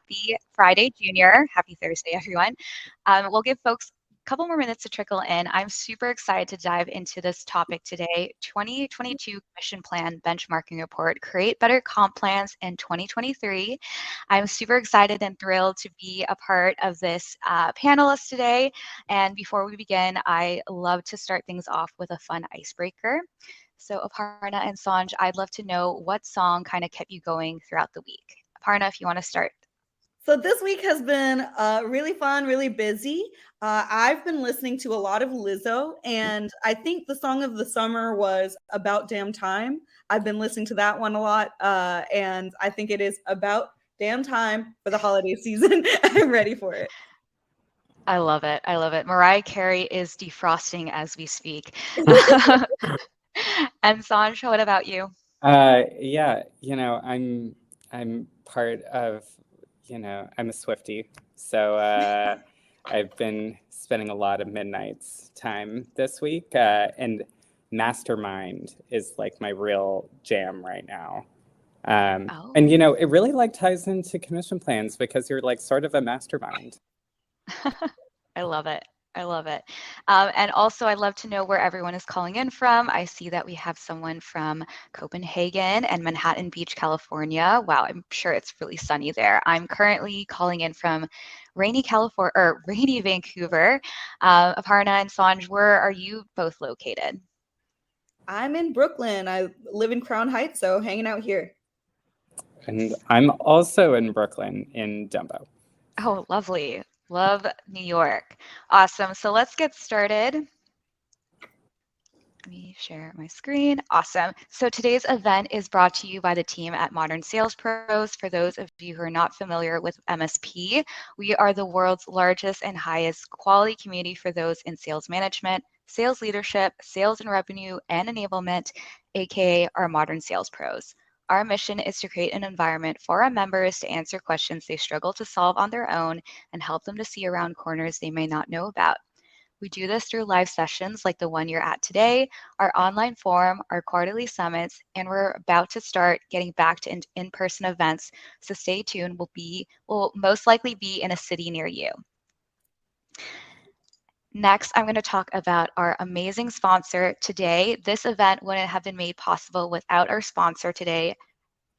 Happy Friday, Junior. Happy Thursday, everyone. We'll give folks a couple more minutes to trickle in. I'm super excited to dive into this topic today. 2022 Commission Plan Benchmarking Report, Create Better Comp Plans in 2023. I'm super excited and thrilled to be a part of this panelist today. And before we begin, I love to start things off with a fun icebreaker. So Aparna and Sanj, I'd love to know what song kind of kept you going throughout the week. Aparna, if you want to start. So this week has been really fun, really busy. I've been listening to a lot of Lizzo, and I think the song of the summer was About Damn Time. I've been listening to that one a lot, and I think it is about damn time for the holiday season. I'm ready for it. I love it. I love it. Mariah Carey is defrosting as we speak. And Sanj, what about you? Yeah, I'm part of, I'm a Swiftie, so I've been spending a lot of midnights time this week, and Mastermind is like my real jam right now. Oh. And it really like ties into commission plans because you're like sort of a mastermind. I love it. I love it. And also, I'd love to know where everyone is calling in from. I see that we have someone from Copenhagen and Manhattan Beach, California. Wow, I'm sure it's really sunny there. I'm currently calling in from rainy California or rainy Vancouver. Aparna and Sanj, where are you both located? I'm in Brooklyn. I live in Crown Heights, so hanging out here. And I'm also in Brooklyn in Dumbo. Oh, lovely. Love New York. Awesome. So let's get started. Let me share my screen. Awesome. So today's event is brought to you by the team at Modern Sales Pros. For those of you who are not familiar with MSP, we are the world's largest and highest quality community for those in sales management, sales leadership, sales and revenue, and enablement, aka our Modern Sales Pros. Our mission is to create an environment for our members to answer questions they struggle to solve on their own and help them to see around corners they may not know about. We do this through live sessions like the one you're at today, our online forum, our quarterly summits, and we're about to start getting back to in-person events. So stay tuned. We'll most likely be in a city near you. Next, I'm going to talk about our amazing sponsor today. This event wouldn't have been made possible without our sponsor today,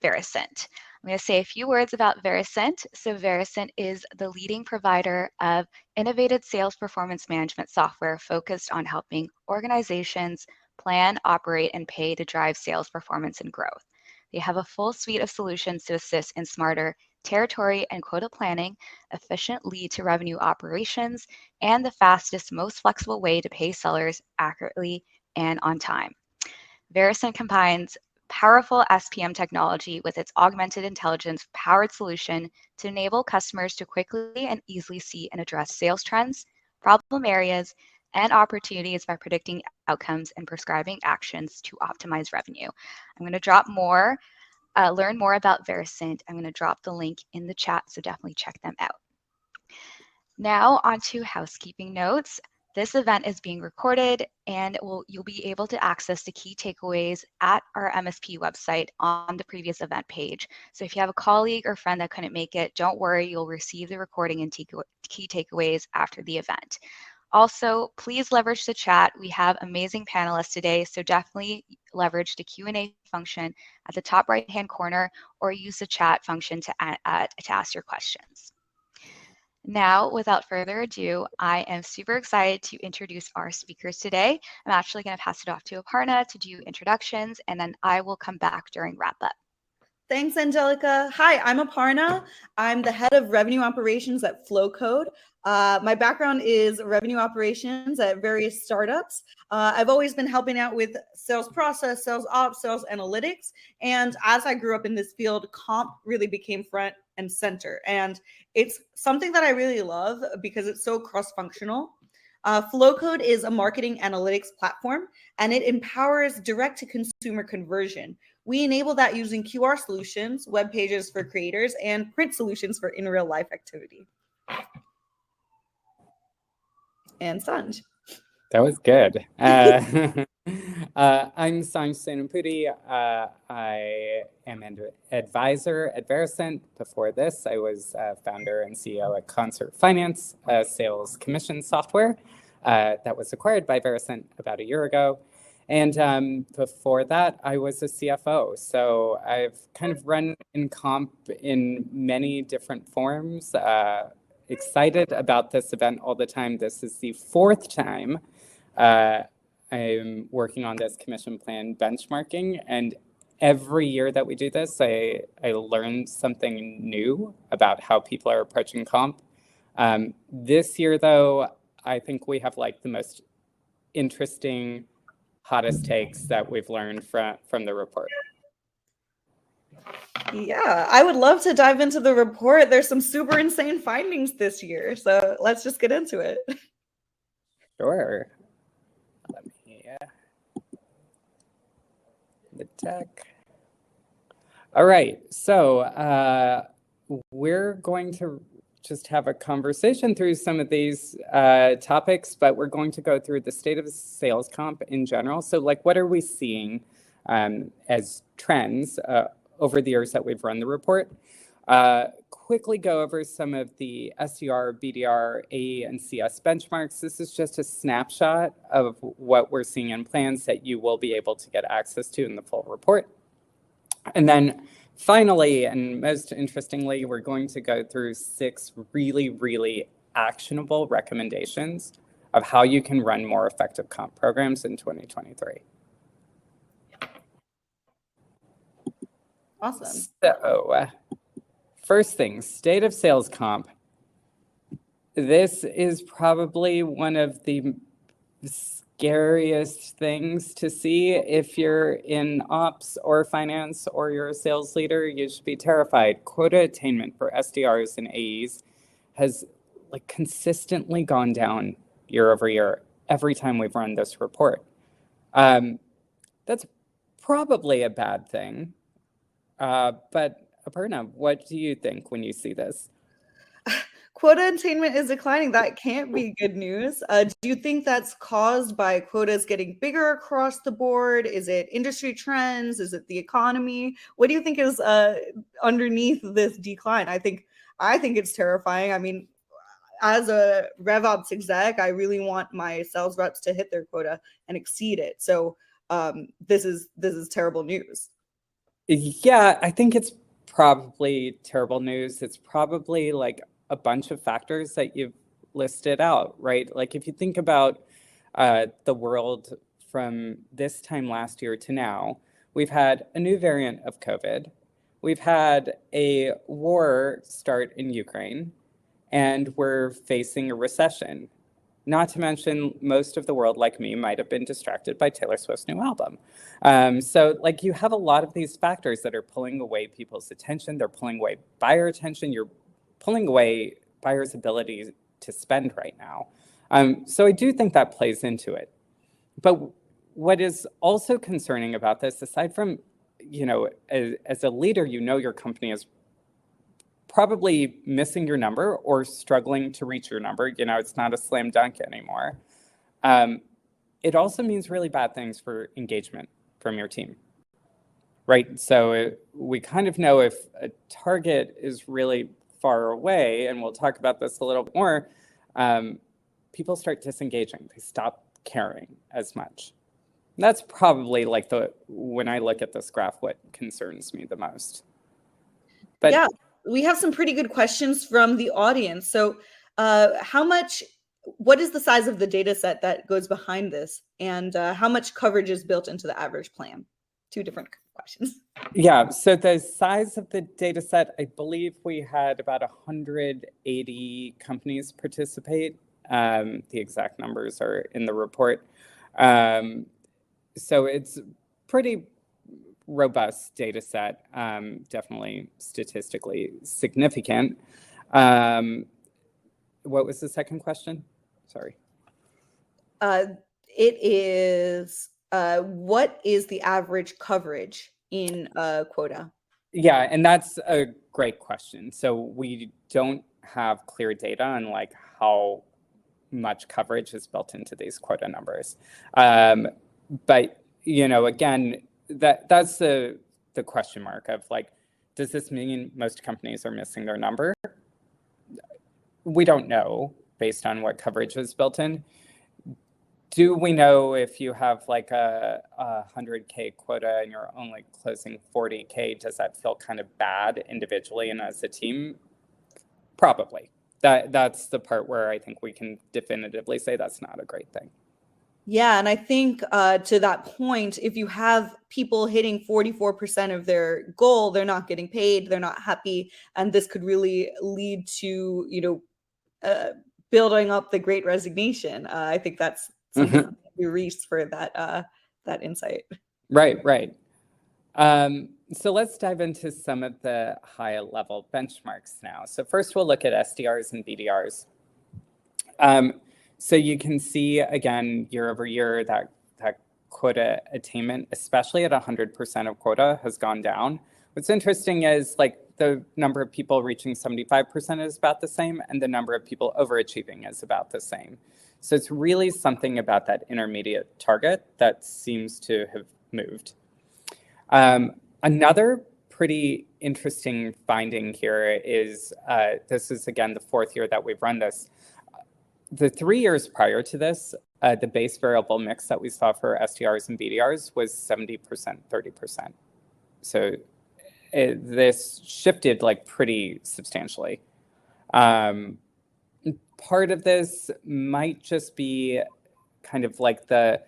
Varicent. I'm going to say a few words about Varicent. So Varicent is the leading provider of innovative sales performance management software focused on helping organizations plan, operate, and pay to drive sales performance and growth. They have a full suite of solutions to assist in smarter territory and quota planning, efficient lead to revenue operations, and the fastest, most flexible way to pay sellers accurately and on time. Varicent combines powerful SPM technology with its augmented intelligence powered solution to enable customers to quickly and easily see and address sales trends, problem areas, and opportunities by predicting outcomes and prescribing actions to optimize revenue. I'm going to learn more about Varicent. I'm going to drop the link in the chat, so definitely check them out. Now on to housekeeping notes. This event is being recorded and you'll be able to access the key takeaways at our MSP website on the previous event page. So if you have a colleague or friend that couldn't make it, don't worry, you'll receive the recording and key takeaways after the event. Also, please leverage the chat. We have amazing panelists today, so definitely leverage the Q&A function at the top right-hand corner or use the chat function to ask your questions. Now, without further ado, I am super excited to introduce our speakers today. I'm actually going to pass it off to Aparna to do introductions, and then I will come back during wrap-up. Thanks, Angelica. Hi, I'm Aparna. I'm the head of revenue operations at Flowcode. My background is revenue operations at various startups. I've always been helping out with sales process, sales ops, sales analytics. And as I grew up in this field, comp really became front and center. And it's something that I really love because it's so cross-functional. Flowcode is a marketing analytics platform, and it empowers direct-to-consumer conversion. We enable that using QR solutions, web pages for creators, and print solutions for in real life activity. And Sanj. That was good. I'm Sanj Sanampudi. I am an advisor at Varicent. Before this, I was founder and CEO at Concert Finance, a sales commission software that was acquired by Varicent about a year ago. And before that, I was a CFO. So I've kind of run in comp in many different forms. Excited about this event all the time. This is the fourth time I'm working on this commission plan benchmarking, and every year that we do this, I learn something new about how people are approaching comp. This year, though, I think we have like the most interesting, hottest takes that we've learned from the report. Yeah, I would love to dive into the report. There's some super insane findings this year, so let's just get into it. Sure. Let me the tech. All right, so we're going to just have a conversation through some of these topics, but we're going to go through the state of sales comp in general. So like, what are we seeing as trends over the years that we've run the report? Quickly go over some of the SDR, BDR, AE, and CS benchmarks. This is just a snapshot of what we're seeing in plans that you will be able to get access to in the full report. And then finally, and most interestingly, we're going to go through 6 really, really actionable recommendations of how you can run more effective comp programs in 2023. Awesome. So, first thing, state of sales comp. This is probably one of the scariest things to see. If you're in ops or finance or you're a sales leader, you should be terrified. Quota attainment for SDRs and AEs has like consistently gone down year over year every time we've run this report. That's probably a bad thing. But Aparna, what do you think when you see this? Quota attainment is declining. That can't be good news. Do you think that's caused by quotas getting bigger across the board? Is it industry trends? Is it the economy? What do you think is underneath this decline? I think it's terrifying. I mean, as a RevOps exec, I really want my sales reps to hit their quota and exceed it. So this is terrible news. Yeah, I think it's probably terrible news. It's probably like a bunch of factors that you've listed out, right? Like if you think about the world from this time last year to now, we've had a new variant of COVID. We've had a war start in Ukraine, and we're facing a recession. Not to mention, most of the world, like me, might have been distracted by Taylor Swift's new album. So like you have a lot of these factors that are pulling away people's attention. They're pulling away buyer attention. You're pulling away buyers' ability to spend right now. So I do think that plays into it. But what is also concerning about this, aside from, you know, as a leader, you know your company is probably missing your number or struggling to reach your number. You know, it's not a slam dunk anymore. It also means really bad things for engagement from your team, right? So we kind of know if a target is really far away, and we'll talk about this a little bit more, people start disengaging. They stop caring as much. That's probably like when I look at this graph, what concerns me the most. But yeah, we have some pretty good questions from the audience. So what is the size of the data set that goes behind this? And how much coverage is built into the average plan? 2 different questions. Yeah, so the size of the data set, I believe we had about 180 companies participate. The exact numbers are in the report. So it's pretty robust data set, definitely statistically significant. What was the second question? Sorry. It is, what is the average coverage in Quota? Yeah, and that's a great question. So we don't have clear data on like how much coverage is built into these quota numbers. But again, that's the question mark of like, does this mean most companies are missing their number? We don't know based on what coverage is built in. Do we know if you have like a 100K quota and you're only closing 40K, does that feel kind of bad individually and as a team? Probably. That's the part where I think we can definitively say that's not a great thing. Yeah, and I think to that point, if you have people hitting 44% of their goal, they're not getting paid, they're not happy, and this could really lead to, building up the Great Resignation. I think that's something we reached for that insight. Right. So let's dive into some of the high level benchmarks now. So first we'll look at SDRs and BDRs. So you can see again, year over year, that quota attainment, especially at 100% of quota, has gone down. What's interesting is like the number of people reaching 75% is about the same, and the number of people overachieving is about the same. So it's really something about that intermediate target that seems to have moved. Another pretty interesting finding here is, this is again the fourth year that we've run this. The 3 years prior to this, the base variable mix that we saw for SDRs and BDRs was 70%, 30%. So this shifted like pretty substantially. Part of this might just be kind of like the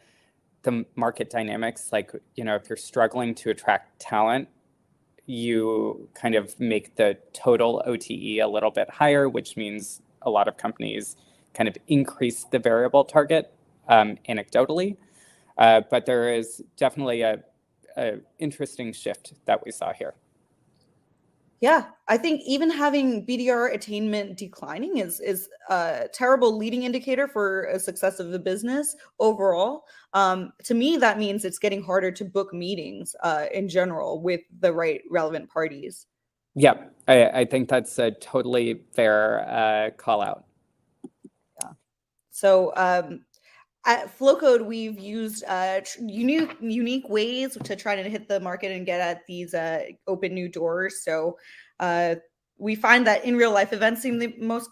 market dynamics. Like, if you're struggling to attract talent, you kind of make the total OTE a little bit higher, which means a lot of companies kind of increase the variable target anecdotally. But there is definitely a interesting shift that we saw here. Yeah, I think even having BDR attainment declining is a terrible leading indicator for a success of the business overall. To me, that means it's getting harder to book meetings in general with the right relevant parties. Yeah, I think that's a totally fair call out. Yeah. So at Flowcode, we've used unique ways to try to hit the market and get at these open new doors. So we find that in real life events seem the most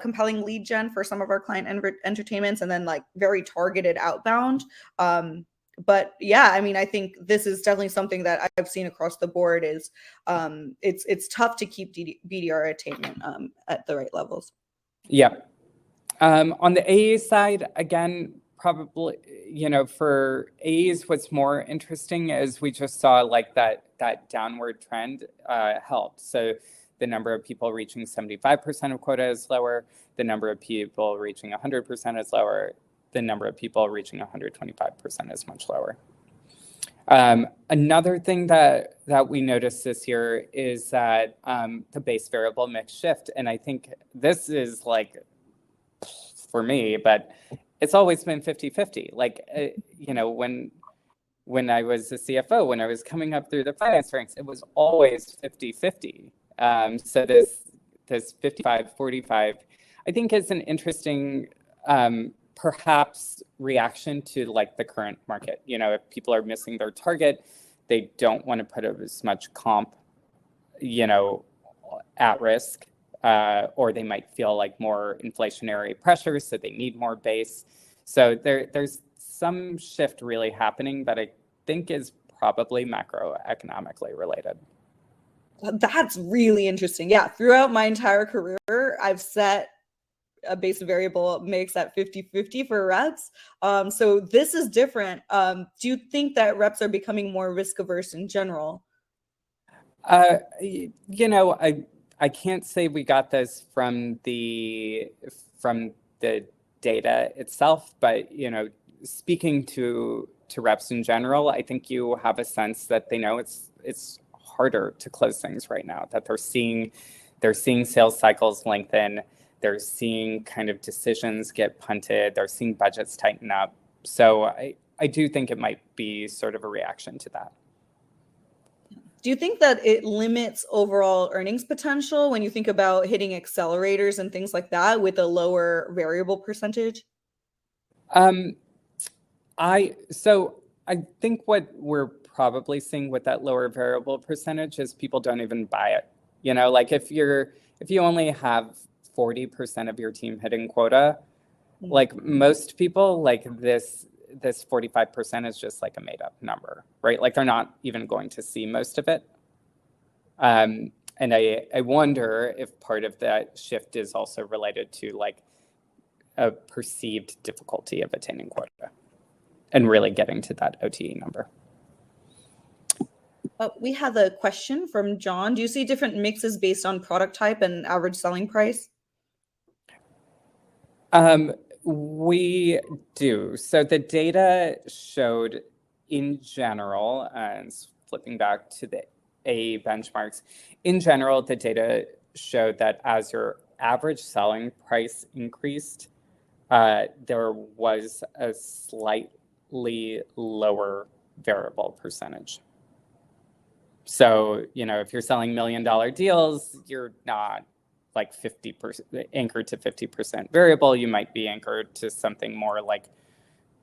compelling lead gen for some of our client entertainments, and then like very targeted outbound. But yeah, I mean, I think this is definitely something that I've seen across the board is it's tough to keep BDR attainment at the right levels. Yeah. On the AE side, again, probably, for AEs, what's more interesting is we just saw like that downward trend helped. So the number of people reaching 75% of quota is lower. The number of people reaching 100% is lower. The number of people reaching 125% is much lower. Another thing that we noticed this year is that the base variable mix shift. And I think this is like, for me, but it's always been 50-50. Like, when I was a CFO, when I was coming up through the finance ranks, it was always 50-50. So this 55-45, I think is an interesting, perhaps reaction to like the current market. If people are missing their target, they don't want to put as much comp, at risk. Or they might feel like more inflationary pressures, so they need more base. So there's some shift really happening that I think is probably macroeconomically related. That's really interesting. Yeah, throughout my entire career, I've set a base variable mix at 50-50 for reps. So this is different. Do you think that reps are becoming more risk averse in general? I can't say we got this from the data itself, but speaking to reps in general, I think you have a sense that they know it's harder to close things right now. That they're seeing sales cycles lengthen, they're seeing kind of decisions get punted, they're seeing budgets tighten up. So I do think it might be sort of a reaction to that. Do you think that it limits overall earnings potential when you think about hitting accelerators and things like that with a lower variable percentage? So I think what we're probably seeing with that lower variable percentage is people don't even buy it. You know, like if you only have 40% of your team hitting quota, like most people, like this 45% is just like a made up number, right? Like they're not even going to see most of it. And I wonder if part of that shift is also related to like a perceived difficulty of attaining quota and really getting to that OTE number. We have a question from John. Do you see different mixes based on product type and average selling price? We do. So the data showed in general, and flipping back to the A benchmarks, in general, the data showed that as your average selling price increased, there was a slightly lower variable percentage. So, you know, if you're selling $1 million deals, you're not like 50% anchored to 50% variable. You might be anchored to something more like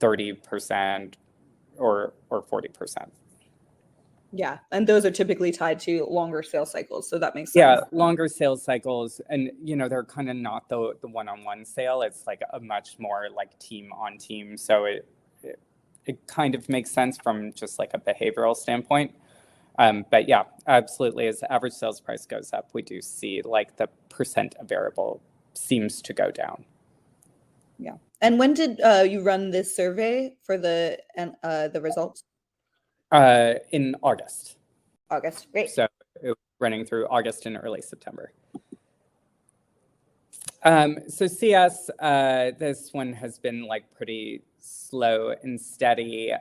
30% or 40%. Yeah, and those are typically tied to longer sales cycles, so that makes sense. Yeah, longer sales cycles, and you know they're kind of not the one-on-one sale. It's like a much more like team on team. So it kind of makes sense from just like a behavioral standpoint. But yeah, absolutely. As the average sales price goes up, we do see like the percent of variable seems to go down. Yeah. And when did you run this survey for the results? In August. August, great. So it was running through August and early September. So CS, this one has been like pretty slow and steady.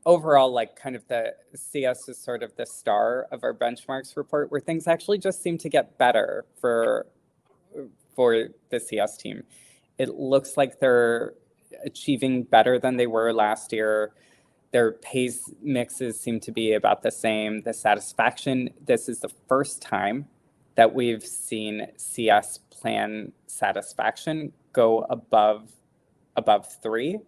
Overall, like kind of the CS is sort of the star of our benchmarks report, where things actually just seem to get better for the CS team. It looks like they're achieving better than they were last year. Their pace mixes seem to be about the same. The satisfaction, this is the first time that we've seen CS plan satisfaction go above 3,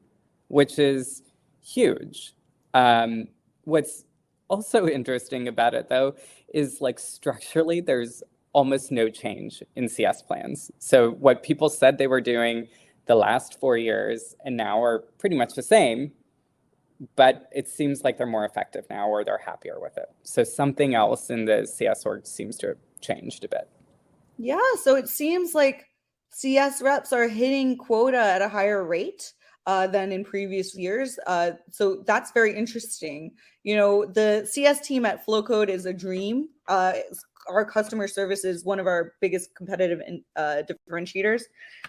which is huge. What's also interesting about it, though, is like structurally, there's almost no change in CS plans. So what people said they were doing the last 4 years and now are pretty much the same, but it seems like they're more effective now or they're happier with it. So something else in the CS org seems to have changed a bit. Yeah, so it seems like CS reps are hitting quota at a higher rate than in previous years. So that's very interesting. You know, the CS team at Flowcode is a dream. Our customer service is one of our biggest competitive differentiators.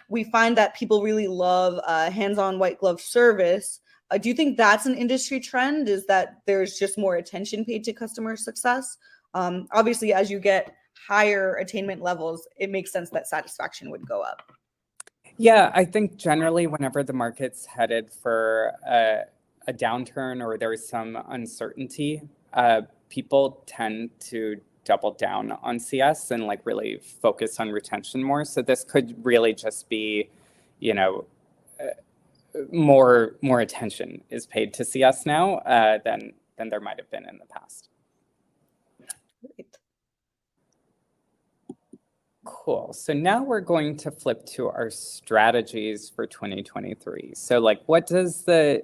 We find that people really love hands-on white glove service. Do you think that's an industry trend? Is that there's just more attention paid to customer success? Obviously, as you get higher attainment levels, it makes sense that satisfaction would go up. Yeah, I think generally whenever the market's headed for a downturn or there's some uncertainty, people tend to double down on CS and like really focus on retention more. So this could really just be, you know, more attention is paid to CS now than there might have been in the past. Great. Cool. So now we're going to flip to our strategies for 2023. So like, what does the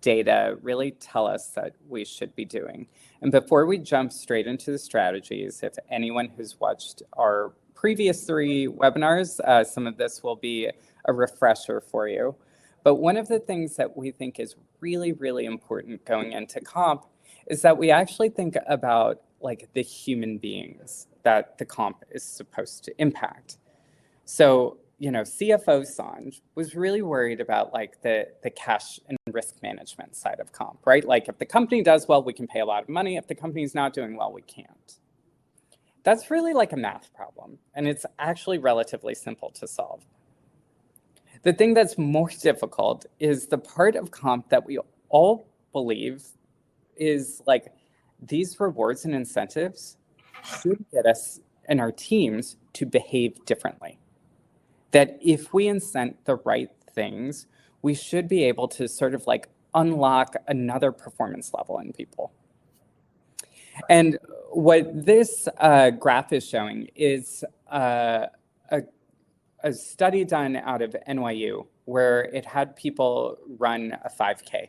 data really tell us that we should be doing? And before we jump straight into the strategies, if anyone who's watched our previous 3 webinars, some of this will be a refresher for you. But one of the things that we think is really, really important going into comp is that we actually think about like the human beings that the comp is supposed to impact. So, you know, CFO Sanj was really worried about like the cash and risk management side of comp, right? Like if the company does well, we can pay a lot of money. If the company's not doing well, we can't. That's really like a math problem, and it's actually relatively simple to solve. The thing that's more difficult is the part of comp that we all believe is like these rewards and incentives should get us and our teams to behave differently. That if we incent the right things, we should be able to sort of like unlock another performance level in people. And what this graph is showing is a study done out of NYU where it had people run a 5K.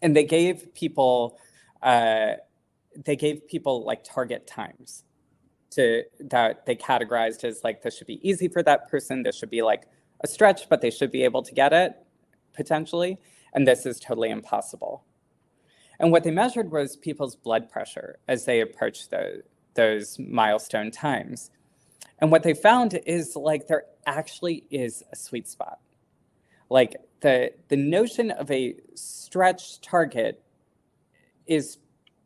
And they gave people like target times that they categorized as like, this should be easy for that person. This should be like a stretch, but they should be able to get it potentially. And this is totally impossible. And what they measured was people's blood pressure as they approached those milestone times. And what they found is like there actually is a sweet spot. Like the notion of a stretch target is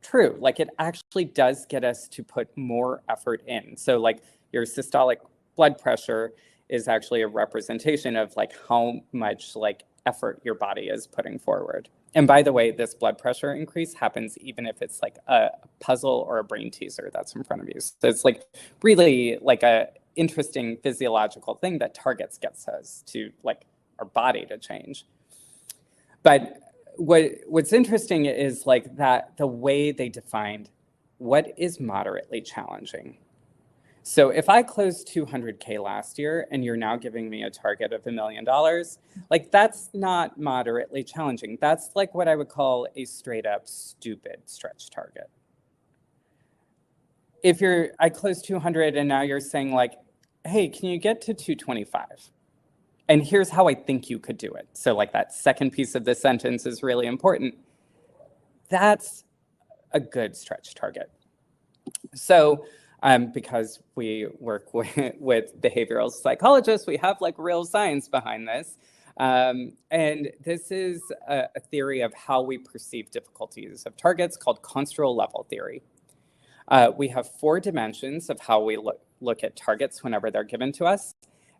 true. Like it actually does get us to put more effort in. So like your systolic blood pressure is actually a representation of like how much like effort your body is putting forward. And by the way, this blood pressure increase happens even if it's like a puzzle or a brain teaser that's in front of you. So it's like really like a interesting physiological thing that gets us to like our body to change. But what's interesting is like that the way they defined what is moderately challenging. So if I closed 200K last year and you're now giving me a target of $1 million, like that's not moderately challenging. That's like what I would call a straight up stupid stretch target. If I closed 200 and now you're saying like, hey, can you get to 225? And here's how I think you could do it. So like that second piece of the sentence is really important. That's a good stretch target. So because we work with behavioral psychologists, we have like real science behind this. And this is a theory of how we perceive difficulties of targets called construal level theory. We have 4 dimensions of how we look at targets whenever they're given to us.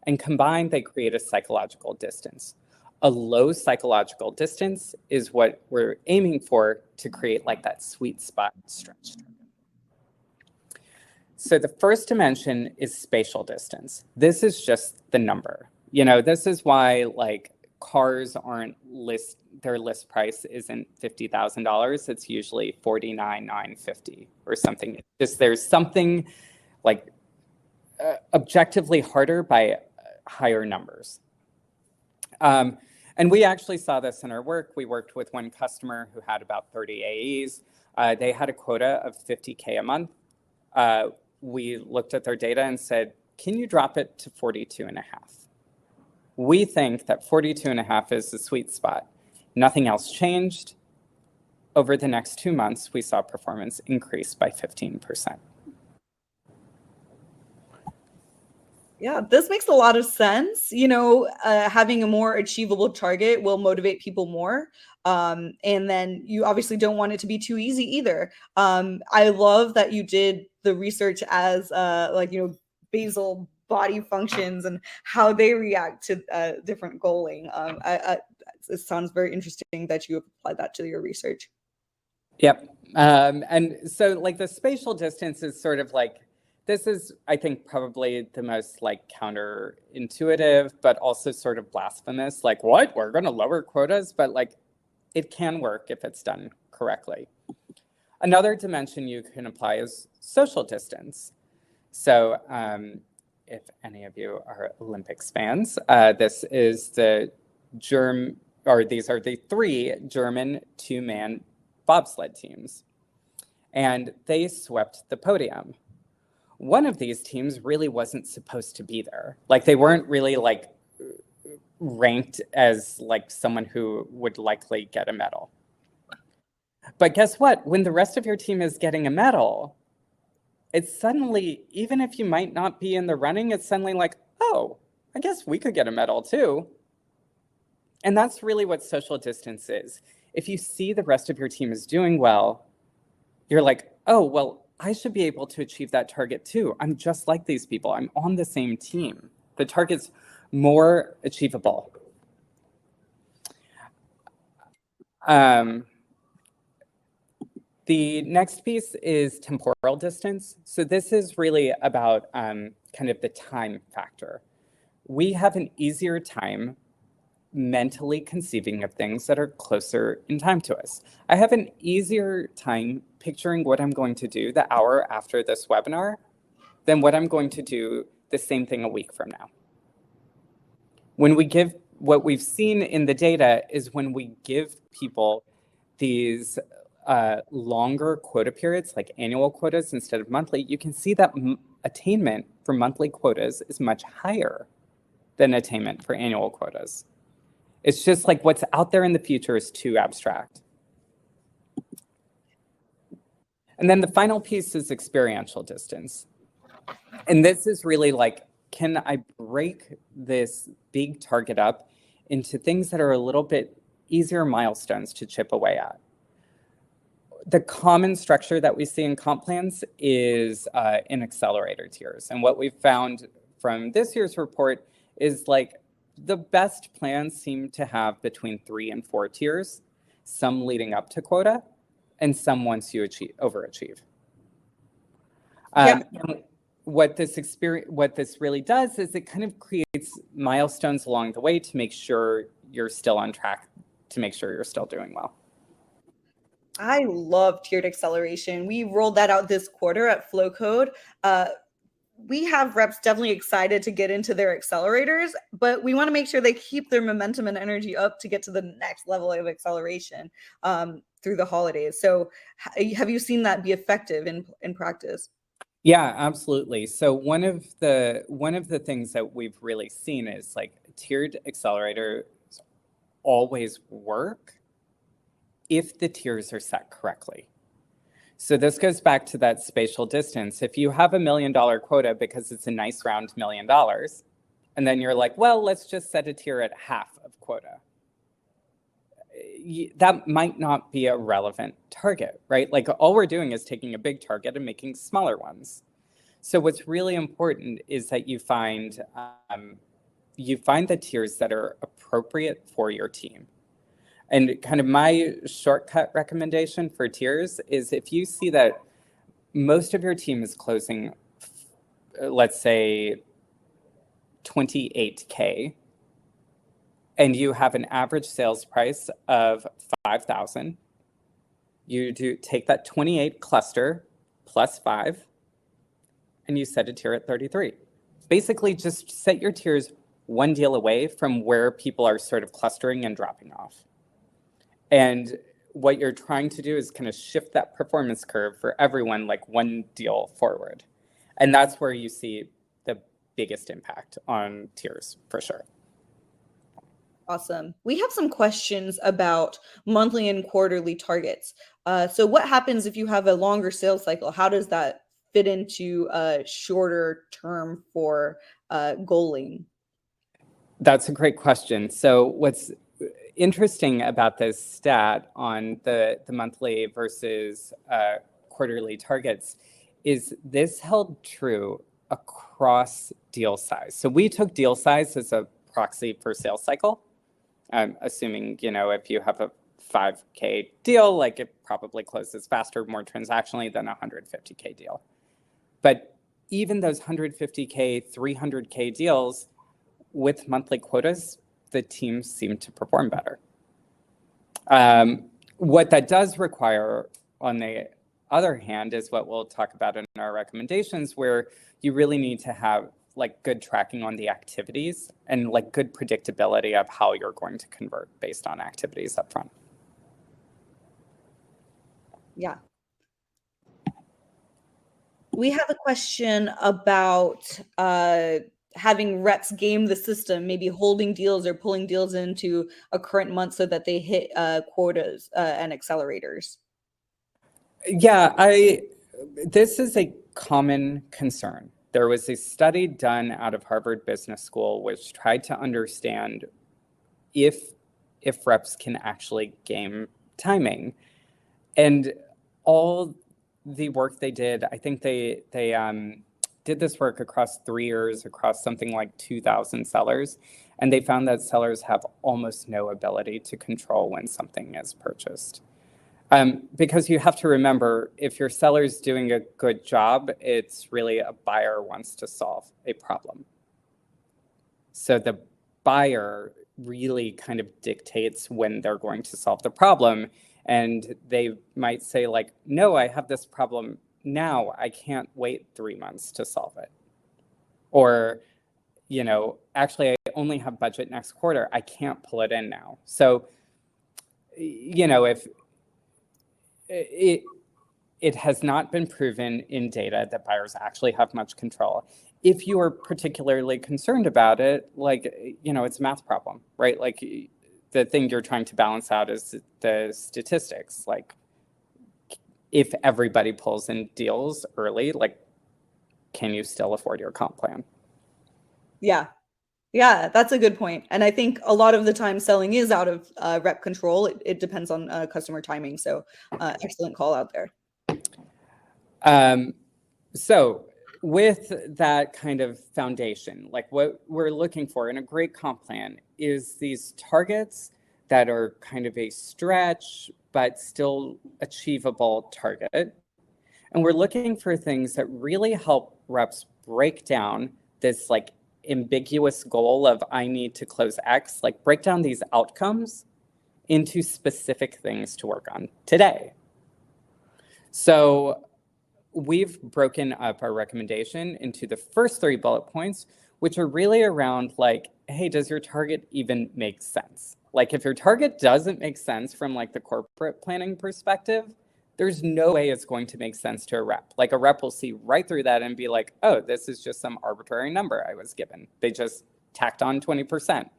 And combined, they create a psychological distance. A low psychological distance is what we're aiming for to create like that sweet spot stretch target. So the first dimension is spatial distance. This is just the number. You know, this is why like cars aren't their list price isn't $50,000. It's usually $49,950 or something. Just there's something like objectively harder by higher numbers. And we actually saw this in our work. We worked with one customer who had about 30 AEs. They had a quota of 50K a month. We looked at their data and said, can you drop it to 42.5? We think that 42.5 is the sweet spot. Nothing else changed. Over the next 2 months, we saw performance increase by 15%. Yeah, this makes a lot of sense. You know, having a more achievable target will motivate people more. And then you obviously don't want it to be too easy either. I love that you did the research as like, you know, basal body functions and how they react to different goaling. It sounds very interesting that you applied that to your research. Yep. And so like the spatial distance is sort of like, this is, I think, probably the most like counterintuitive, but also sort of blasphemous. Like, what? We're going to lower quotas? But like, it can work if it's done correctly. Another dimension you can apply is social distance. So if any of you are Olympics fans, this is these are the 3 German 2-man bobsled teams. And they swept the podium. One of these teams really wasn't supposed to be there. Like they weren't really like ranked as like someone who would likely get a medal. But guess what? When the rest of your team is getting a medal, it's suddenly, even if you might not be in the running, it's suddenly like, oh, I guess we could get a medal too. And that's really what social distance is. If you see the rest of your team is doing well, you're like, oh, well, I should be able to achieve that target too. I'm just like these people. I'm on the same team. The target's more achievable. The next piece is temporal distance. So this is really about kind of the time factor. We have an easier time mentally conceiving of things that are closer in time to us. I have an easier time picturing what I'm going to do the hour after this webinar than what I'm going to do the same thing a week from now. When we give, what we've seen in the data is when we give people these longer quota periods, like annual quotas instead of monthly, you can see that attainment for monthly quotas is much higher than attainment for annual quotas. It's just like what's out there in the future is too abstract. And then the final piece is experiential distance. And this is really like, can I break this big target up into things that are a little bit easier milestones to chip away at? The common structure that we see in comp plans is in accelerator tiers. And what we've found from this year's report is like the best plans seem to have between 3 and 4 tiers, some leading up to quota and some once you overachieve. What this really does is it kind of creates milestones along the way to make sure you're still on track, to make sure you're still doing well. I love tiered acceleration. We rolled that out this quarter at Flowcode. We have reps definitely excited to get into their accelerators, but we want to make sure they keep their momentum and energy up to get to the next level of acceleration through the holidays. So have you seen that be effective in practice? Yeah, absolutely. So one of the things that we've really seen is like tiered accelerators always work if the tiers are set correctly. So this goes back to that spatial distance. If you have $1 million quota because it's a nice round $1 million, and then you're like, well, let's just set a tier at half of quota. That might not be a relevant target, right? Like all we're doing is taking a big target and making smaller ones. So what's really important is that you find the tiers that are appropriate for your team. And kind of my shortcut recommendation for tiers is if you see that most of your team is closing, let's say 28K, and you have an average sales price of 5,000, you take that 28 cluster plus 5, and you set a tier at 33. Basically, just set your tiers one deal away from where people are sort of clustering and dropping off. And what you're trying to do is kind of shift that performance curve for everyone like one deal forward. And that's where you see the biggest impact on tiers, for sure. Awesome. We have some questions about monthly and quarterly targets. So what happens if you have a longer sales cycle? How does that fit into a shorter term for goaling? That's a great question. So what's interesting about this stat on the monthly versus quarterly targets is this held true across deal size. So we took deal size as a proxy for sales cycle. Assuming, if you have a 5K deal, like it probably closes faster, more transactionally than a 150K deal. But even those 150K, 300K deals with monthly quotas, the teams seem to perform better. What that does require, on the other hand, is what we'll talk about in our recommendations, where you really need to have like good tracking on the activities and like good predictability of how you're going to convert based on activities up front. Yeah. We have a question about having reps game the system, maybe holding deals or pulling deals into a current month so that they hit quotas and accelerators. Yeah, this is a common concern. There was a study done out of Harvard Business School which tried to understand if reps can actually game timing. And all the work they did, I think they did this work across 3 years, across something like 2,000 sellers, and they found that sellers have almost no ability to control when something is purchased. Because you have to remember, if your seller's doing a good job, it's really a buyer wants to solve a problem. So the buyer really kind of dictates when they're going to solve the problem. And they might say like, no, I have this problem now. I can't wait 3 months to solve it. Or, you know, actually, I only have budget next quarter. I can't pull it in now. So, you know, if it has not been proven in data that buyers actually have much control. If you are particularly concerned about it, like, you know, it's a math problem, right? Like, the thing you're trying to balance out is the statistics. Like, if everybody pulls in deals early, like, can you still afford your comp plan? Yeah. Yeah, that's a good point. And I think a lot of the time selling is out of rep control. It depends on customer timing. So excellent call out there. So with that kind of foundation, like what we're looking for in a great comp plan is these targets that are kind of a stretch, but still achievable target. And we're looking for things that really help reps break down this like ambiguous goal of I need to close X, like break down these outcomes into specific things to work on today. So we've broken up our recommendation into the first 3 bullet points, which are really around like, hey, does your target even make sense? Like if your target doesn't make sense from like the corporate planning perspective, there's no way it's going to make sense to a rep. Like a rep will see right through that and be like, oh, this is just some arbitrary number I was given. They just tacked on 20%.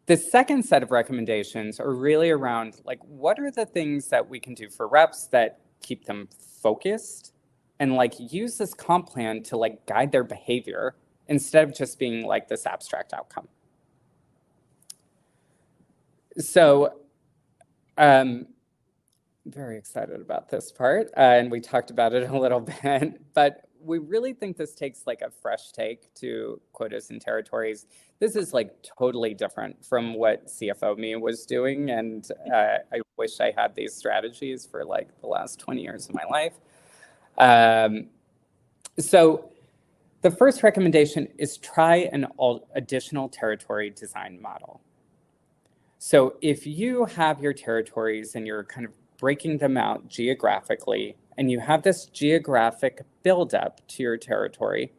The second set of recommendations are really around like, what are the things that we can do for reps that keep them focused and like use this comp plan to like guide their behavior instead of just being like this abstract outcome. So, very excited about this part, and we talked about it a little bit, but we really think this takes like a fresh take to quotas and territories. This is like totally different from what CFO me was doing, and I wish I had these strategies for like the last 20 years of my life. So the first recommendation is try an additional territory design model. So if you have your territories and you're kind of breaking them out geographically, and you have this geographic buildup to your territory,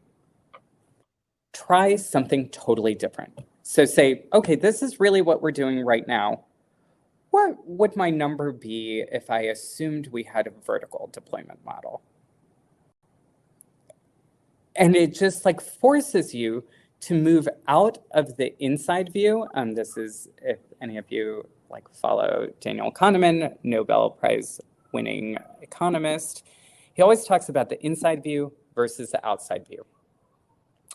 try something totally different. So say, okay, this is really what we're doing right now. What would my number be if I assumed we had a vertical deployment model? And it just like forces you to move out of the inside view. This is, if any of you like follow Daniel Kahneman, Nobel Prize winning economist, he always talks about the inside view versus the outside view.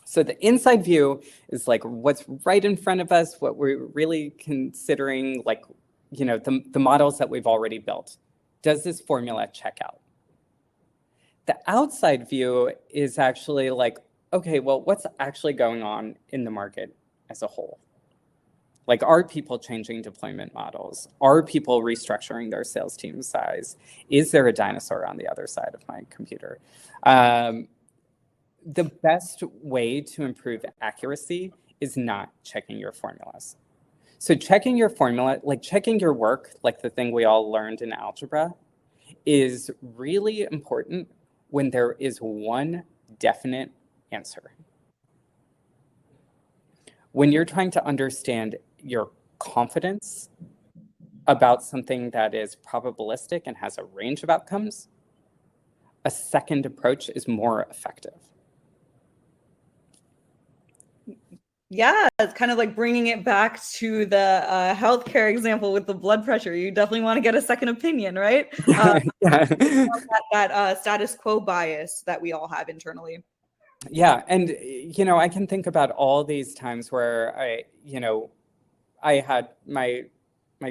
So the inside view is like what's right in front of us, what we're really considering, like, you know, the models that we've already built. Does this formula check out? The outside view is actually like, okay, well, what's actually going on in the market as a whole? Like, are people changing deployment models? Are people restructuring their sales team size? Is there a dinosaur on the other side of my computer? The best way to improve accuracy is not checking your formulas. So checking your formula, like checking your work, like the thing we all learned in algebra, is really important when there is one definite answer. When you're trying to understand your confidence about something that is probabilistic and has a range of outcomes, a second approach is more effective. Yeah, it's kind of like bringing it back to the healthcare example with the blood pressure. You definitely want to get a second opinion, right? Yeah. That status quo bias that we all have internally. Yeah, and you know, I can think about all these times where I had my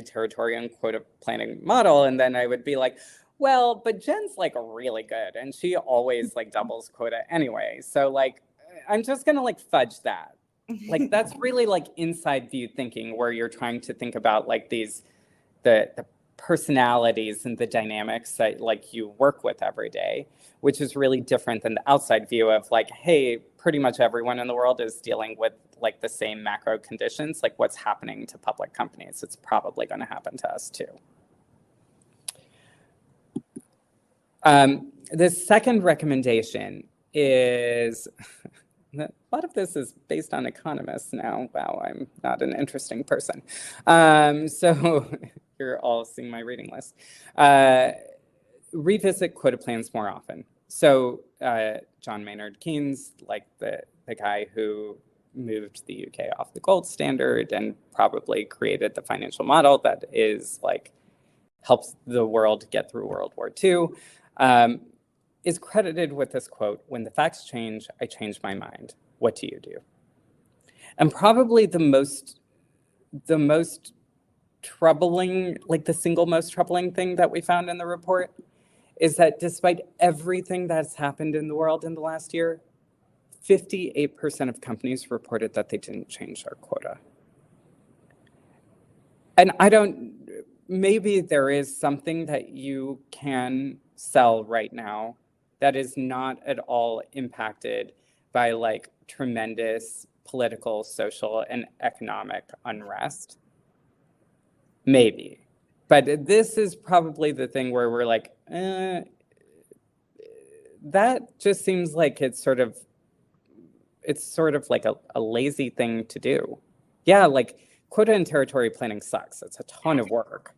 territory and quota planning model, and then I would be like, well, but Jen's like really good, and she always like doubles quota anyway. So like, I'm just gonna like fudge that. Like that's really like inside view thinking, where you're trying to think about like the personalities and the dynamics that like you work with every day, which is really different than the outside view of like, hey, pretty much everyone in the world is dealing with like the same macro conditions, like what's happening to public companies. It's probably going to happen to us too. The second recommendation is, a lot of this is based on economists now. Wow, I'm not an interesting person. So you're all seeing my reading list. Revisit quota plans more often. So John Maynard Keynes, like the guy who moved the UK off the gold standard and probably created the financial model that is like helps the world get through World War II, is credited with this quote, "When the facts change, I change my mind. What do you do?" And probably the most troubling, like the single most troubling thing that we found in the report is that despite everything that's happened in the world in the last year, 58% of companies reported that they didn't change their quota. And maybe there is something that you can sell right now that is not at all impacted by like tremendous political, social, and economic unrest. Maybe. But this is probably the thing where we're like, that just seems like it's sort of like a lazy thing to do. Yeah, like quota and territory planning sucks. It's a ton of work.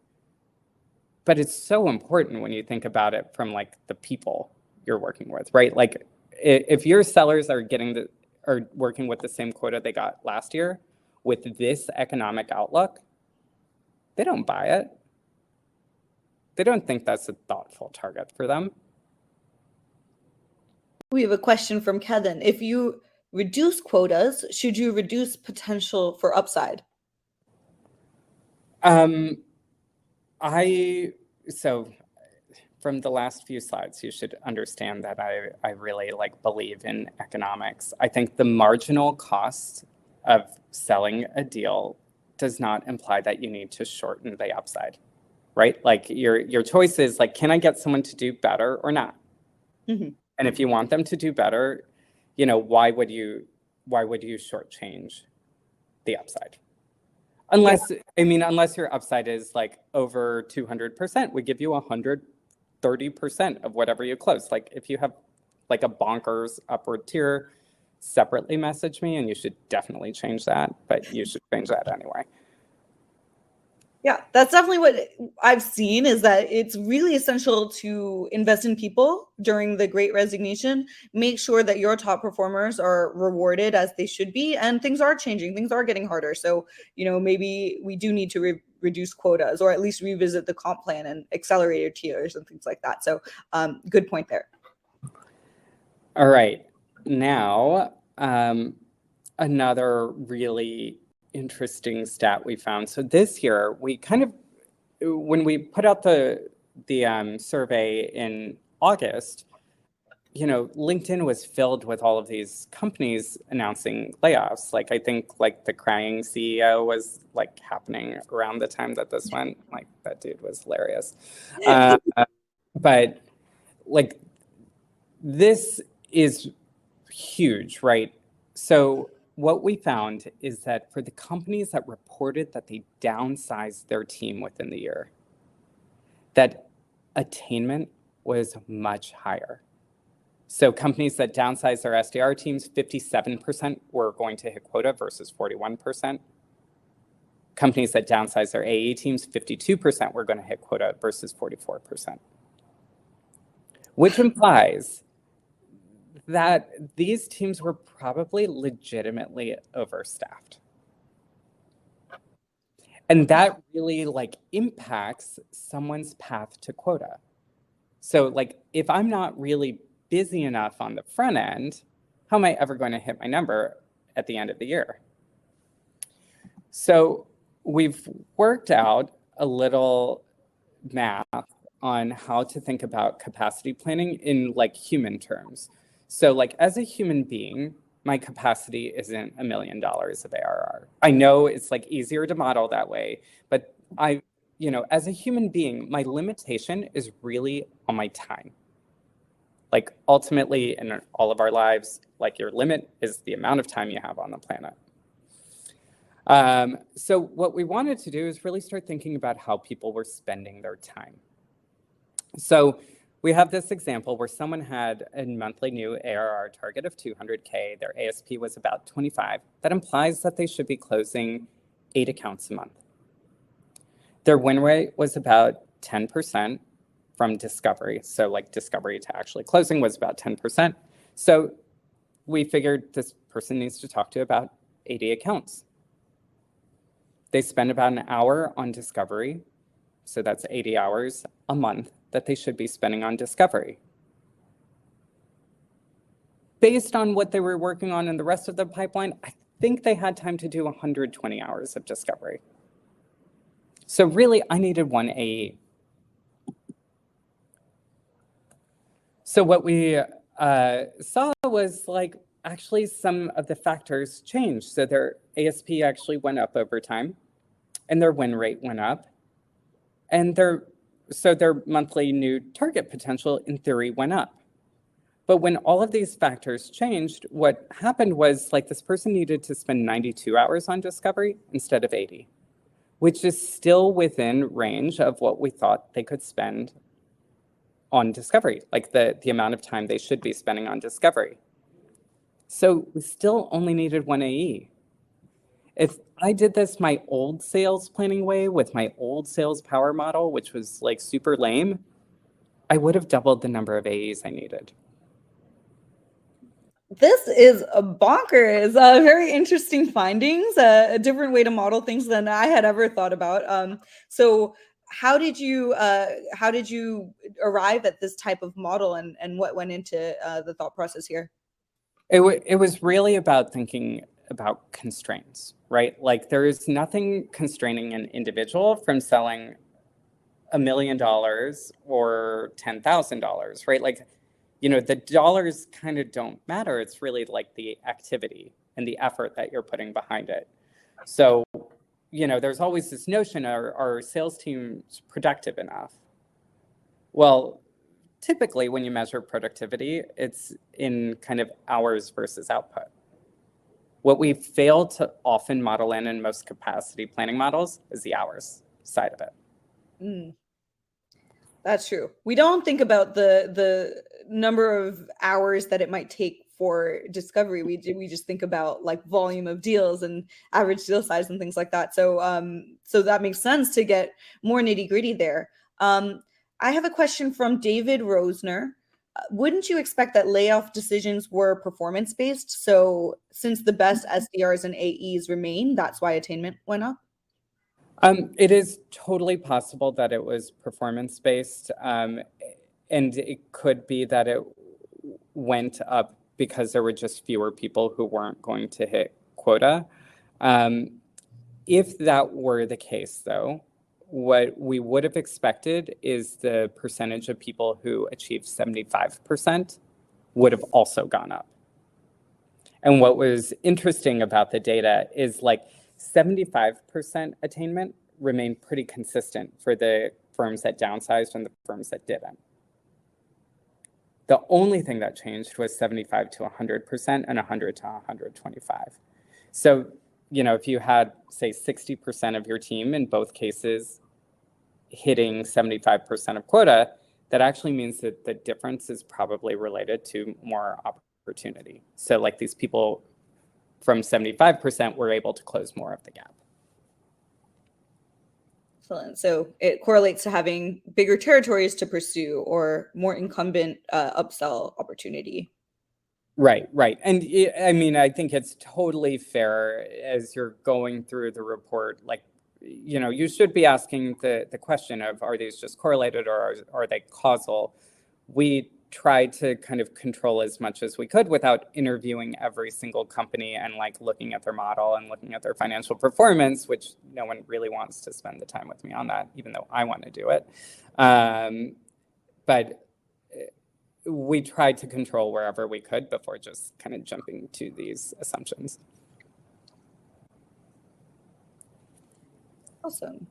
But it's so important when you think about it from like the people you're working with, right? Like if your sellers are working with the same quota they got last year with this economic outlook, they don't buy it. They don't think that's a thoughtful target for them. We have a question from Kevin. If you reduce quotas, should you reduce potential for upside? So from the last few slides, you should understand that I really like believe in economics. I think the marginal cost of selling a deal does not imply that you need to shorten the upside, right? Like your choice is like, can I get someone to do better or not? Mm-hmm. And if you want them to do better, why would you shortchange the upside? Unless your upside is like over 200%, we give you 130% of whatever you close. Like if you have like a bonkers upward tier, separately message me and you should definitely change that, but you should change that anyway. Yeah, that's definitely what I've seen, is that it's really essential to invest in people during the Great Resignation. Make sure that your top performers are rewarded as they should be, and things are changing. Things are getting harder. So, maybe we do need to reduce quotas, or at least revisit the comp plan and accelerator tiers and things like that. So, good point there. All right. Now, another really interesting stat we found. So this year, we when we put out the survey in August, LinkedIn was filled with all of these companies announcing layoffs. Like I think like the crying CEO was like happening around the time that this went. Like that dude was hilarious. But like this is huge, right? So what we found is that for the companies that reported that they downsized their team within the year, that attainment was much higher. So companies that downsized their SDR teams, 57% were going to hit quota versus 41%. Companies that downsized their AE teams, 52% were going to hit quota versus 44%. Which implies that these teams were probably legitimately overstaffed. And that really like impacts someone's path to quota. So like if I'm not really busy enough on the front end, how am I ever going to hit my number at the end of the year? So we've worked out a little math on how to think about capacity planning in like human terms. So like as a human being, my capacity isn't $1 million of ARR. I know it's like easier to model that way, but as a human being, my limitation is really on my time. Like ultimately in all of our lives, like your limit is the amount of time you have on the planet. So what we wanted to do is really start thinking about how people were spending their time. So we have this example where someone had a monthly new ARR target of 200K. Their ASP was about 25. That implies that they should be closing 8 accounts a month. Their win rate was about 10% from discovery. So like discovery to actually closing was about 10%. So we figured this person needs to talk to about 80 accounts. They spend about an hour on discovery. So that's 80 hours a month that they should be spending on discovery. Based on what they were working on in the rest of the pipeline, I think they had time to do 120 hours of discovery. So really, I needed 1 AE. So what we saw was like, actually some of the factors changed. So their ASP actually went up over time, and their win rate went up. And their monthly new target potential, in theory, went up. But when all of these factors changed, what happened was like this person needed to spend 92 hours on discovery instead of 80, which is still within range of what we thought they could spend on discovery, like the amount of time they should be spending on discovery. So we still only needed 1 AE. If I did this my old sales planning way with my old sales power model, which was like super lame, I would have doubled the number of AEs I needed. This is a bonkers, very interesting findings, a different way to model things than I had ever thought about. So how did you arrive at this type of model, and what went into the thought process here? It was really about thinking about constraints, right? Like there is nothing constraining an individual from selling $1 million or $10,000, right? Like, you know, the dollars kind of don't matter. It's really like the activity and the effort that you're putting behind it. So, you know, there's always this notion, are our sales teams productive enough? Well, typically when you measure productivity, it's in kind of hours versus output. What we fail to often model in most capacity planning models is the hours side of it. That's true. We don't think about the number of hours that it might take for discovery. We just think about like volume of deals and average deal size and things like that. So so that makes sense to get more nitty-gritty there. I have a question from David Rosner. Wouldn't you expect that layoff decisions were performance-based? So since the best SDRs and AEs remain, that's why attainment went up? It is totally possible that it was performance-based, and it could be that it went up because there were just fewer people who weren't going to hit quota. If that were the case, though, what we would have expected is the percentage of people who achieved 75% would have also gone up. And what was interesting about the data is like 75% attainment remained pretty consistent for the firms that downsized and the firms that didn't. The only thing that changed was 75 to 100% and 100 to 125. So, you know, if you had, say, 60% of your team in both cases hitting 75% of quota, that actually means that the difference is probably related to more opportunity. So like these people from 75% were able to close more of the gap. Excellent. So it correlates to having bigger territories to pursue or more incumbent upsell opportunity. Right. And I mean, I think it's totally fair as you're going through the report, like, you know, you should be asking the question of, are these just correlated or are they causal? We tried to kind of control as much as we could without interviewing every single company and like looking at their model and looking at their financial performance, which no one really wants to spend the time with me on that, even though I want to do it. But we tried to control wherever we could before just kind of jumping to these assumptions. Awesome.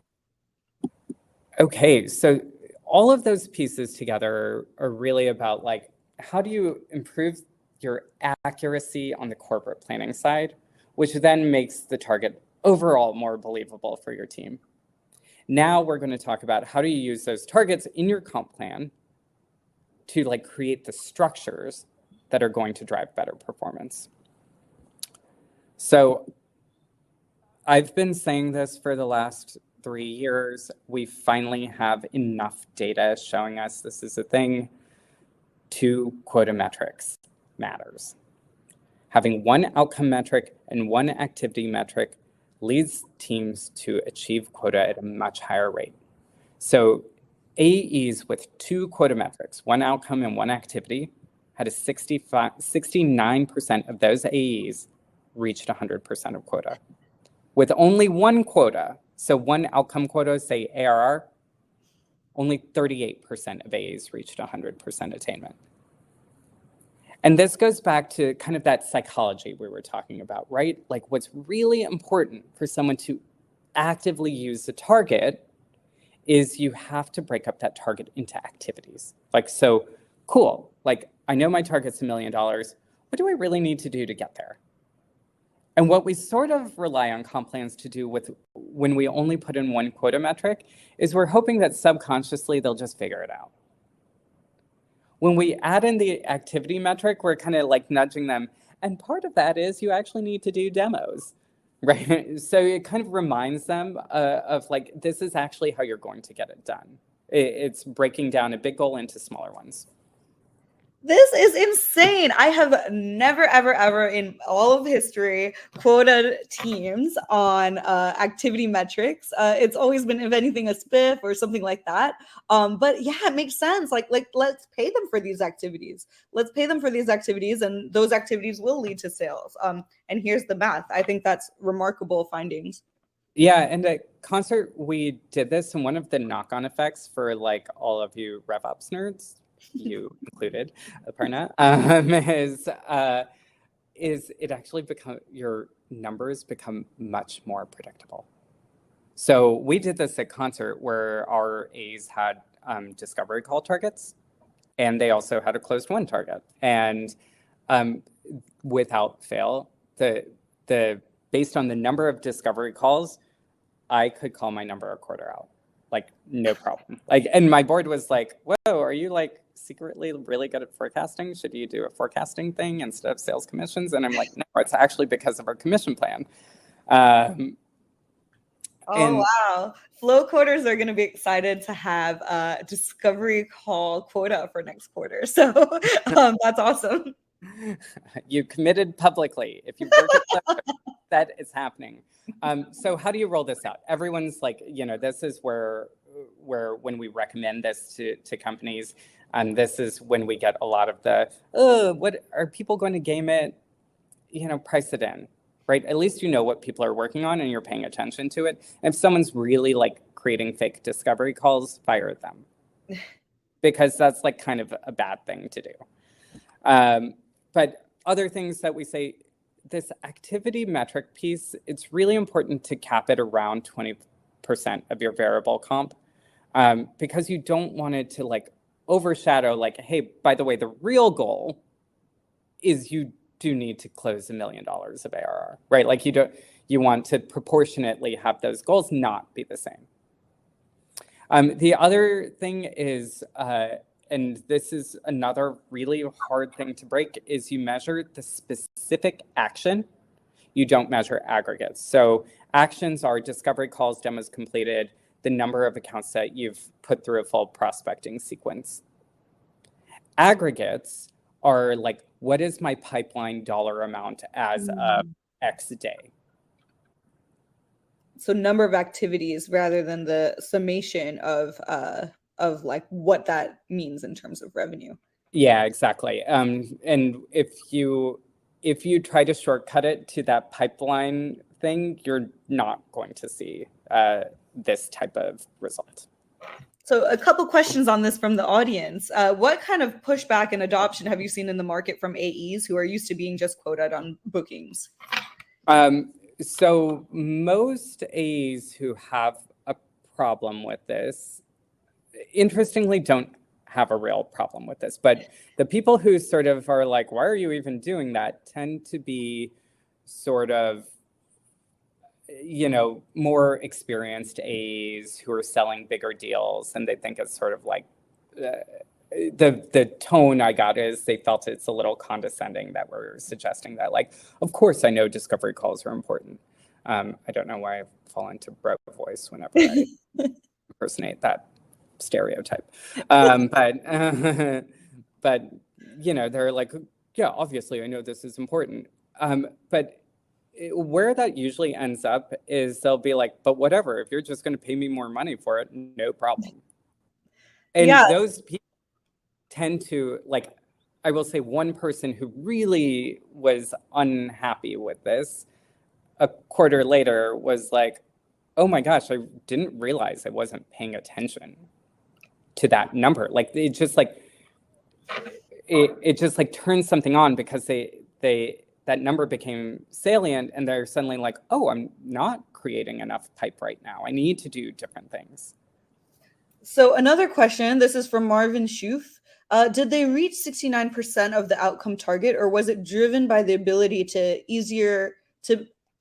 Okay, so all of those pieces together are really about like, how do you improve your accuracy on the corporate planning side, which then makes the target overall more believable for your team. Now we're going to talk about how do you use those targets in your comp plan to like create the structures that are going to drive better performance. So I've been saying this for the last 3 years. We finally have enough data showing us this is a thing. 2 quota metrics matters. Having one outcome metric and one activity metric leads teams to achieve quota at a much higher rate. So AEs with 2 quota metrics, one outcome and one activity, had a 69% of those AEs reached 100% of quota. With only one quota, so one outcome quota, say ARR, only 38% of AEs reached 100% attainment. And this goes back to kind of that psychology we were talking about, right? Like what's really important for someone to actively use the target is you have to break up that target into activities. Like, so cool, like I know my target's $1 million. What do I really need to do to get there? And what we sort of rely on comp plans to do with when we only put in one quota metric is we're hoping that subconsciously they'll just figure it out. When we add in the activity metric, we're kind of like nudging them. And part of that is you actually need to do demos, right? So it kind of reminds them of like, this is actually how you're going to get it done. It's breaking down a big goal into smaller ones. This is insane. I have never, ever, ever in all of history quoted teams on activity metrics. It's always been, if anything, a spiff or something like that. But yeah, it makes sense. Like let's pay them for these activities. Let's pay them for these activities, and those activities will lead to sales. And here's the math. I think that's remarkable findings. Yeah, and at Concert, we did this, and one of the knock-on effects for like all of you RevOps nerds, you included, Aparna, is it actually your numbers become much more predictable. So we did this at Concert where our A's had discovery call targets, and they also had a closed won target. And without fail, the based on the number of discovery calls, I could call my number a quarter out. Like, no problem. Like, and my board was like, whoa, are you like secretly really good at forecasting? Should you do a forecasting thing instead of sales commissions? And I'm like, no, it's actually because of our commission plan. Wow. Flowcoders are going to be excited to have a discovery call quota for next quarter. So that's awesome. You committed publicly. If you work at that is happening. So how do you roll this out? Everyone's like, you know, this is where when we recommend this to companies, this is when we get a lot of the, oh, what are people going to game it? You know, price it in, right? At least you know what people are working on and you're paying attention to it. And if someone's really like creating fake discovery calls, fire them. Because that's like kind of a bad thing to do. But other things that we say, this activity metric piece, it's really important to cap it around 20% of your variable comp, because you don't want it to like overshadow like, hey, by the way, the real goal is you do need to close $1 million of ARR, right? Like you want to proportionately have those goals not be the same. The other thing is, and this is another really hard thing to break, is you measure the specific action. You don't measure aggregates. So actions are discovery calls, demos completed, the number of accounts that you've put through a full prospecting sequence. Aggregates are like, what is my pipeline dollar amount as of X day? So number of activities rather than the summation of like what that means in terms of revenue. Yeah, exactly. And if you try to shortcut it to that pipeline thing, you're not going to see this type of result. So a couple questions on this from the audience. What kind of pushback and adoption have you seen in the market from AEs who are used to being just quoted on bookings? So most AEs who have a problem with this, interestingly, don't have a real problem with this. But the people who sort of are like, why are you even doing that, tend to be sort of more experienced A's who are selling bigger deals, and they think it's sort of like the tone I got is they felt it's a little condescending that we're suggesting that, like, of course I know discovery calls are important. I don't know why I fall into bro voice whenever I impersonate that stereotype. But they're like, yeah, obviously I know this is important. But where that usually ends up is they'll be like, but whatever, if you're just going to pay me more money for it, no problem. And those people tend to, like, I will say one person who really was unhappy with this a quarter later was like, oh my gosh, I didn't realize I wasn't paying attention to that number. Like, it just like turns something on because that number became salient, and they're suddenly like, oh, I'm not creating enough pipe right now. I need to do different things. So another question, this is from Marvin Schoof. Did they reach 69% of the outcome target, or was it driven by the ability to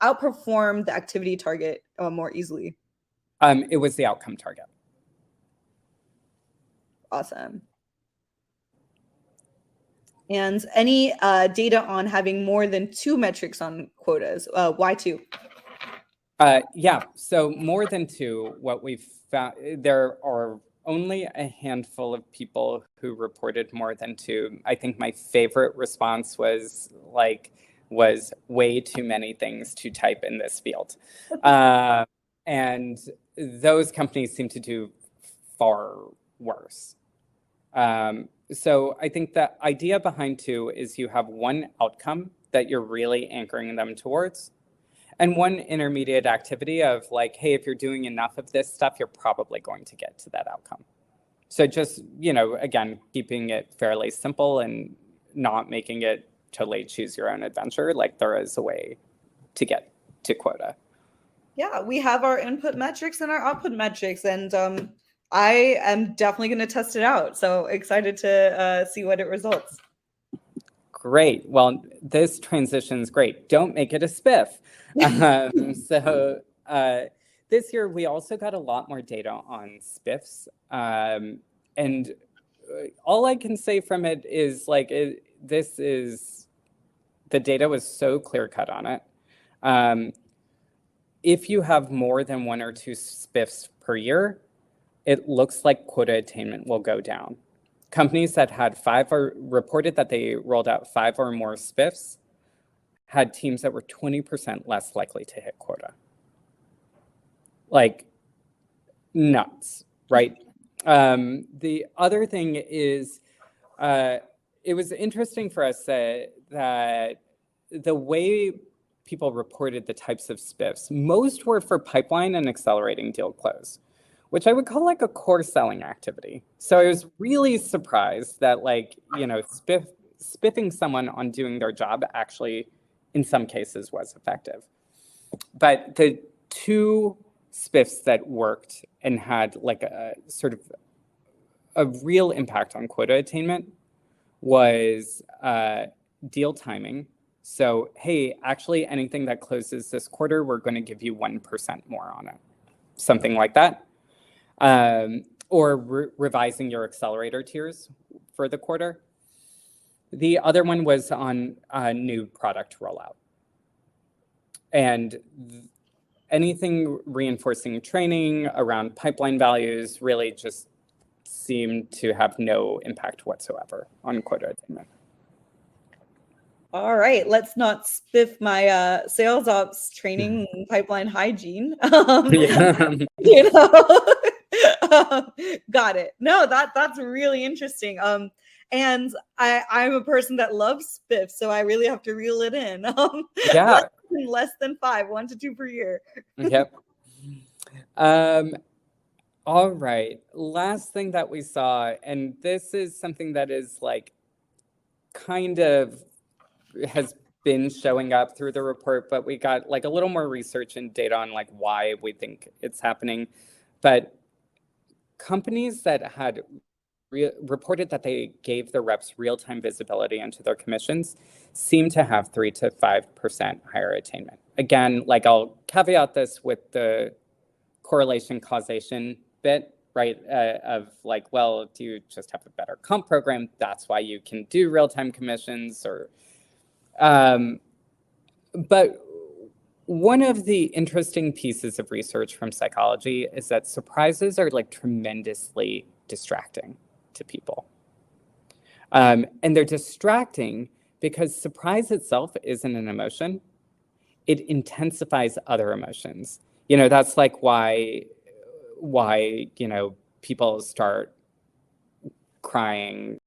outperform the activity target more easily? It was the outcome target. Awesome. And any data on having more than 2 metrics on quotas? Why 2? Yeah, so more than 2, what we've found, there are only a handful of people who reported more than 2. I think my favorite response was way too many things to type in this field. And those companies seem to do far worse. So I think the idea behind 2 is you have one outcome that you're really anchoring them towards, and one intermediate activity of like, hey, if you're doing enough of this stuff, you're probably going to get to that outcome. So just, again, keeping it fairly simple and not making it totally choose your own adventure. Like, there is a way to get to quota. Yeah, we have our input metrics and our output metrics, and I am definitely going to test it out. So excited to see what it results. Great. Well, this transition's great. Don't make it a spiff. So this year, we also got a lot more data on spiffs. And all I can say from it is the data was so clear cut on it. If you have more than 1 or 2 spiffs per year, it looks like quota attainment will go down. Companies that had 5 or reported that they rolled out 5 or more spiffs had teams that were 20% less likely to hit quota. Like, nuts, right? The other thing is, it was interesting for us that the way people reported the types of spiffs, most were for pipeline and accelerating deal close, which I would call like a core selling activity. So I was really surprised that spiffing someone on doing their job actually, in some cases, was effective. But the 2 spiffs that worked and had like a sort of a real impact on quota attainment was deal timing. So, hey, actually anything that closes this quarter, we're going to give you 1% more on it. Something like that. Or revising your accelerator tiers for the quarter. The other one was on new product rollout. And anything reinforcing training around pipeline values really just seemed to have no impact whatsoever on quota attainment. All right, let's not spiff my sales ops training and pipeline hygiene. Got it. No, that's really interesting. And I'm a person that loves spiff, so I really have to reel it in. Yeah. Less than 5, 1 to 2 per year. Yep. All right. Last thing that we saw, and this is something that is like kind of has been showing up through the report, but we got like a little more research and data on like why we think it's happening. But companies that had reported that they gave their reps real-time visibility into their commissions seem to have 3 to 5% higher attainment. again, like I'll caveat this with the correlation causation bit, right? Of like, well, do you just have a better comp program? That's why you can do real-time commissions, or, but one of the interesting pieces of research from psychology is that surprises are like tremendously distracting to people. And they're distracting because surprise itself isn't an emotion. It intensifies other emotions. You know, that's like why, you know, people start crying,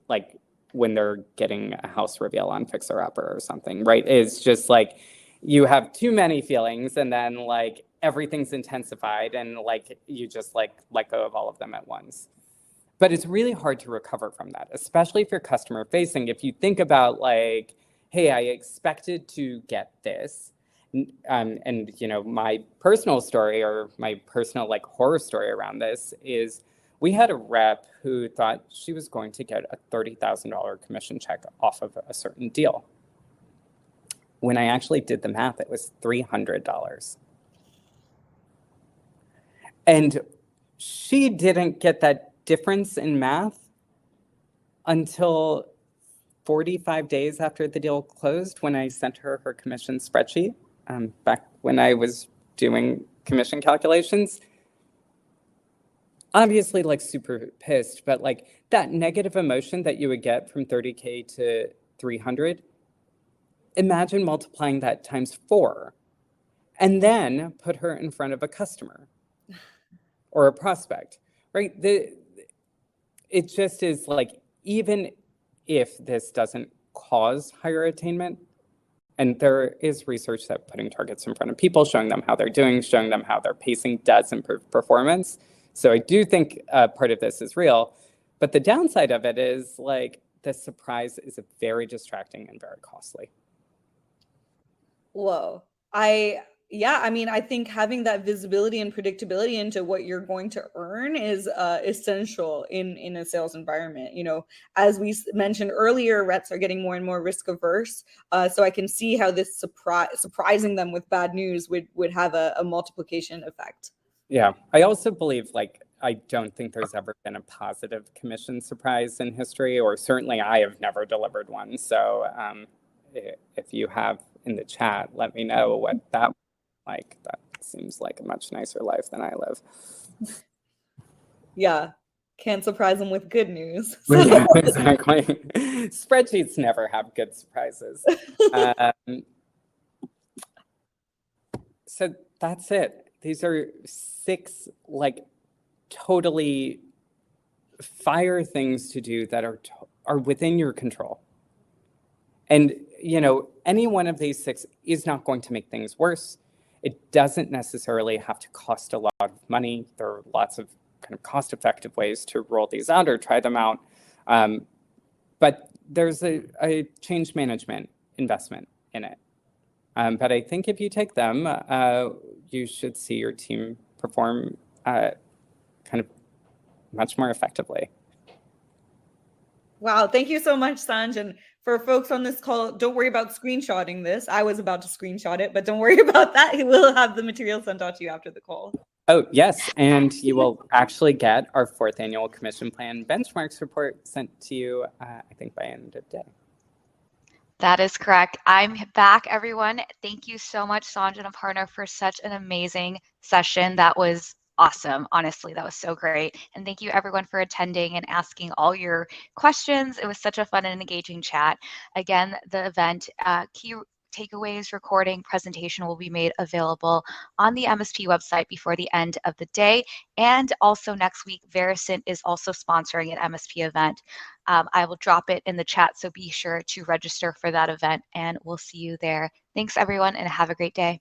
like when they're getting a house reveal on Fixer Upper or something, right? It's just like, you have too many feelings and then like everything's intensified and like you just like let go of all of them at once. But it's really hard to recover from that, especially if you're customer facing. If you think about like, hey, I expected to get this. And you know, my personal story, or my personal like horror story around this, is we had a rep who thought she was going to get a $30,000 commission check off of a certain deal. When I actually did the math, it was $300. And she didn't get that difference in math until 45 days after the deal closed, when I sent her her commission spreadsheet, back when I was doing commission calculations. Obviously, like super pissed, but like that negative emotion that you would get from 30K to 300, imagine multiplying that times 4 and then put her in front of a customer or a prospect, right? It just is like, even if this doesn't cause higher attainment, and there is research that putting targets in front of people, showing them how they're doing, showing them how their pacing does improve performance. So I do think part of this is real, but the downside of it is like the surprise is very distracting and very costly. Whoa. I mean, I think having that visibility and predictability into what you're going to earn is essential in a sales environment. You know, as we mentioned earlier, reps are getting more and more risk averse. So I can see how this surprising them with bad news would have a multiplication effect. Yeah, I also believe, like, I don't think there's ever been a positive commission surprise in history, or certainly I have never delivered one. So if you have in the chat, let me know what that like. That seems like a much nicer life than I live. Yeah, can't surprise them with good news. So. Yeah, exactly. Spreadsheets never have good surprises. So that's it. These are 6 like totally fire things to do that are within your control. And you know, any one of these 6 is not going to make things worse. It doesn't necessarily have to cost a lot of money. There are lots of kind of cost-effective ways to roll these out or try them out. But there's a change management investment in it. But I think if you take them, you should see your team perform kind of much more effectively. Wow, thank you so much, Sanj. And for folks on this call, don't worry about screenshotting this. I was about to screenshot it, but don't worry about that. We'll have the material sent out to you after the call. Oh, yes. And you will actually get our 4th annual commission plan benchmarks report sent to you, I think, by end of day. That is correct. I'm back, everyone. Thank you so much, Sanj and Aparna, for such an amazing session. That was awesome. Honestly, that was so great. And thank you, everyone, for attending and asking all your questions. It was such a fun and engaging chat. Again, the event key takeaways recording presentation will be made available on the MSP website before the end of the day. And also next week, Varicent is also sponsoring an MSP event. I will drop it in the chat, so be sure to register for that event, and we'll see you there. Thanks, everyone, and have a great day.